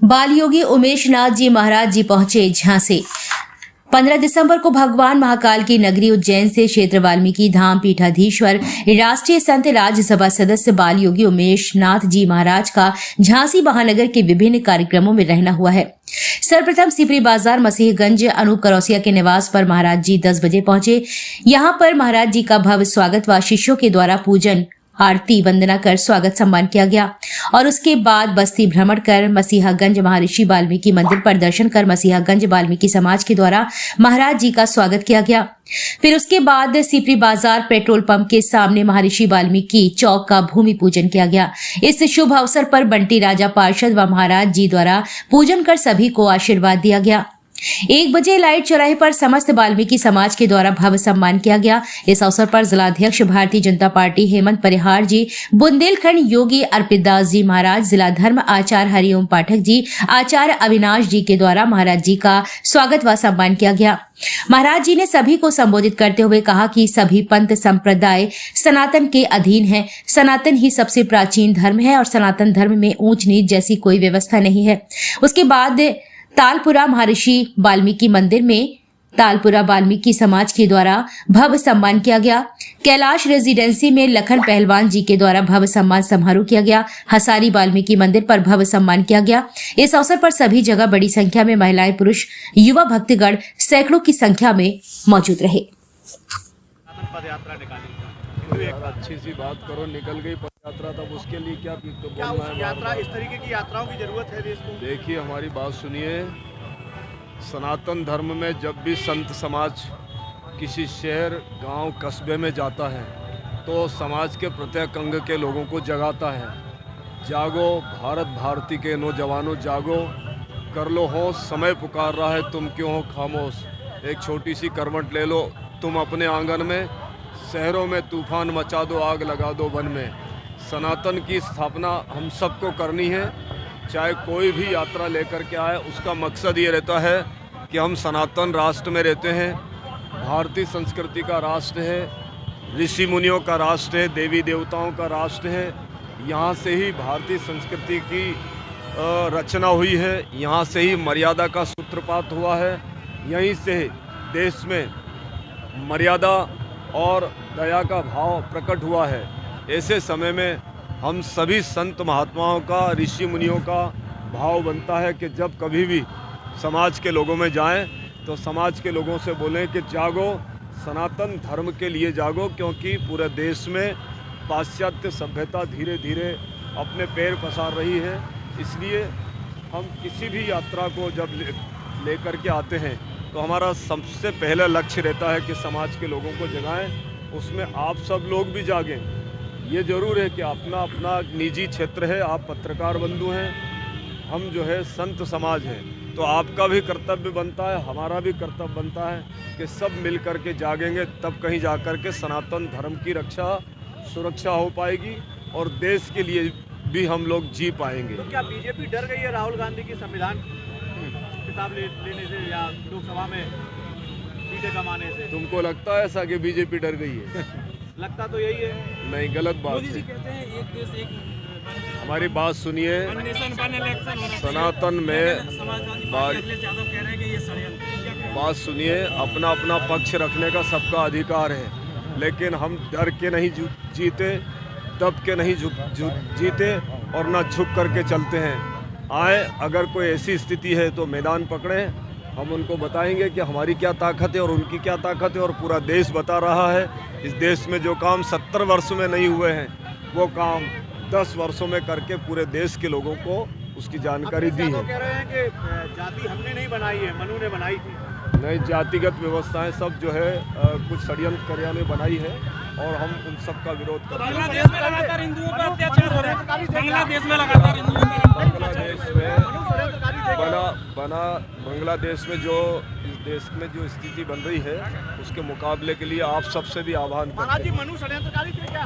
बाल योगी उमेश नाथ जी महाराज जी पहुंचे झांसी। 15 दिसंबर को भगवान महाकाल की नगरी उज्जैन से क्षेत्र वाल्मीकि धाम पीठाधीश्वर राष्ट्रीय संत राज्यसभा सदस्य बाल योगी उमेश नाथ जी महाराज का झांसी महानगर के विभिन्न कार्यक्रमों में रहना हुआ है। सर्वप्रथम सिपरी बाजार मसीहगंज अनूप करौसिया के निवास पर महाराज जी 10 बजे पहुंचे। यहां पर महाराज जी का भव्य स्वागत व शिष्यों के द्वारा पूजन आरती वंदना कर स्वागत सम्मान किया गया और उसके बाद बस्ती भ्रमण कर मसीहागंज महर्षि वाल्मीकि मंदिर पर दर्शन कर मसीहागंज वाल्मीकि समाज के द्वारा महाराज जी का स्वागत किया गया। फिर उसके बाद सिपरी बाजार पेट्रोल पंप के सामने महर्षि वाल्मीकि चौक का भूमि पूजन किया गया। इस शुभ अवसर पर बंटी राजा पार्षद व महाराज जी द्वारा पूजन कर सभी को आशीर्वाद दिया गया। 1 बजे लाइट चौराहे पर समस्त वाल्मीकि समाज के द्वारा भव्य सम्मान किया गया। इस अवसर पर जिलाध्यक्ष भारतीय जनता पार्टी हेमंत परिहार जी, बुंदेलखंड योगी अर्पित दास जी महाराज, जिला धर्म आचार्य हरिओम पाठक जी, आचार्य अविनाश जी के द्वारा महाराज जी का स्वागत व सम्मान किया गया। महाराज जी ने सभी को संबोधित करते हुए कहा कि सभी पंथ संप्रदाय सनातन के अधीन है। सनातन ही सबसे प्राचीन धर्म है और सनातन धर्म में ऊंच नीच जैसी कोई व्यवस्था नहीं है। उसके बाद तालपुरा महर्षि वाल्मीकि मंदिर में तालपुरा वाल्मीकि समाज के द्वारा भव्य सम्मान किया गया। कैलाश रेजिडेंसी में लखन पहलवान जी के द्वारा भव्य सम्मान समारोह किया गया। हसारी वाल्मीकि मंदिर पर भव्य सम्मान किया गया। इस अवसर पर सभी जगह बड़ी संख्या में महिलाएं, पुरुष, युवा भक्तगण सैकड़ों की संख्या में मौजूद रहे। एक अच्छी सी बात करो, निकल गई पदयात्रा, तब उसके लिए क्या यात्रा, इस तरीके की यात्राओं की जरूरत है देश को। देखिए, हमारी बात सुनिए। सनातन धर्म में जब भी संत समाज किसी शहर, गांव, कस्बे में जाता है तो समाज के प्रत्येक अंग के लोगों को जगाता है। जागो भारत भारती के नौजवानों, जागो, कर लो होश, समय पुकार रहा है, तुम क्यों हो खामोश। एक छोटी सी करवट ले लो तुम अपने आंगन में, शहरों में तूफान मचा दो, आग लगा दो वन में। सनातन की स्थापना हम सबको करनी है, चाहे कोई भी यात्रा लेकर के आए। उसका मकसद ये रहता है कि हम सनातन राष्ट्र में रहते हैं, भारतीय संस्कृति का राष्ट्र है, ऋषि मुनियों का राष्ट्र है, देवी देवताओं का राष्ट्र है। यहाँ से ही भारतीय संस्कृति की रचना हुई है, यहाँ से ही मर्यादा का सूत्रपात हुआ है, यहीं से देश में मर्यादा और दया का भाव प्रकट हुआ है। ऐसे समय में हम सभी संत महात्माओं का, ऋषि मुनियों का भाव बनता है कि जब कभी भी समाज के लोगों में जाएं तो समाज के लोगों से बोलें कि जागो, सनातन धर्म के लिए जागो, क्योंकि पूरे देश में पाश्चात्य सभ्यता धीरे धीरे अपने पैर पसार रही है। इसलिए हम किसी भी यात्रा को जब लेकर के आते हैं तो हमारा सबसे पहला लक्ष्य रहता है कि समाज के लोगों को जगाएं। उसमें आप सब लोग भी जागें। ये ज़रूर है कि अपना अपना निजी क्षेत्र है, आप पत्रकार बंधु हैं, हम जो है संत समाज हैं, तो आपका भी कर्तव्य बनता है, हमारा भी कर्तव्य बनता है कि सब मिल कर के जागेंगे, तब कहीं जा कर के सनातन धर्म की रक्षा, सुरक्षा हो पाएगी और देश के लिए भी हम लोग जी पाएंगे। तो क्या बीजेपी डर गई है राहुल गांधी की संविधान किताब लेने से या लोकसभा में सीटें कमाने से? तुमको लगता है ऐसा कि बीजेपी डर गई है? लगता तो यही है। नहीं, गलत बात है। कहते हैं एक देश एक। हमारी बात सुनिए, सनातन में बात सुनिए, अपना अपना पक्ष रखने का सबका अधिकार है, लेकिन हम डर के नहीं जीते, दब के नहीं जीते और ना झुक करके चलते हैं। आए, अगर कोई ऐसी स्थिति है तो मैदान पकड़ें, हम उनको बताएंगे कि हमारी क्या ताकत है और उनकी क्या ताकत है, और पूरा देश बता रहा है। इस देश में जो काम 70 वर्षों में नहीं हुए हैं, वो काम 10 वर्षों में करके पूरे देश के लोगों को उसकी जानकारी दी है। कह रहे हैं कि जाति हमने नहीं बनाई है, मनु ने बनाई थी। नहीं, जातिगत व्यवस्थाएं सब जो है कुछ षड्यंत्रकारियों ने बनाई है और हम उन सब का विरोध करते हैं। बांग्लादेश में लगातार हिंदुओं पर अत्याचार हो रहा है। बांग्लादेश में जो इस देश में जो स्थिति बन रही है, उसके मुकाबले के लिए आप सबसे भी आह्वान करते हैं। मनु षड्यंत्रकारी थे क्या?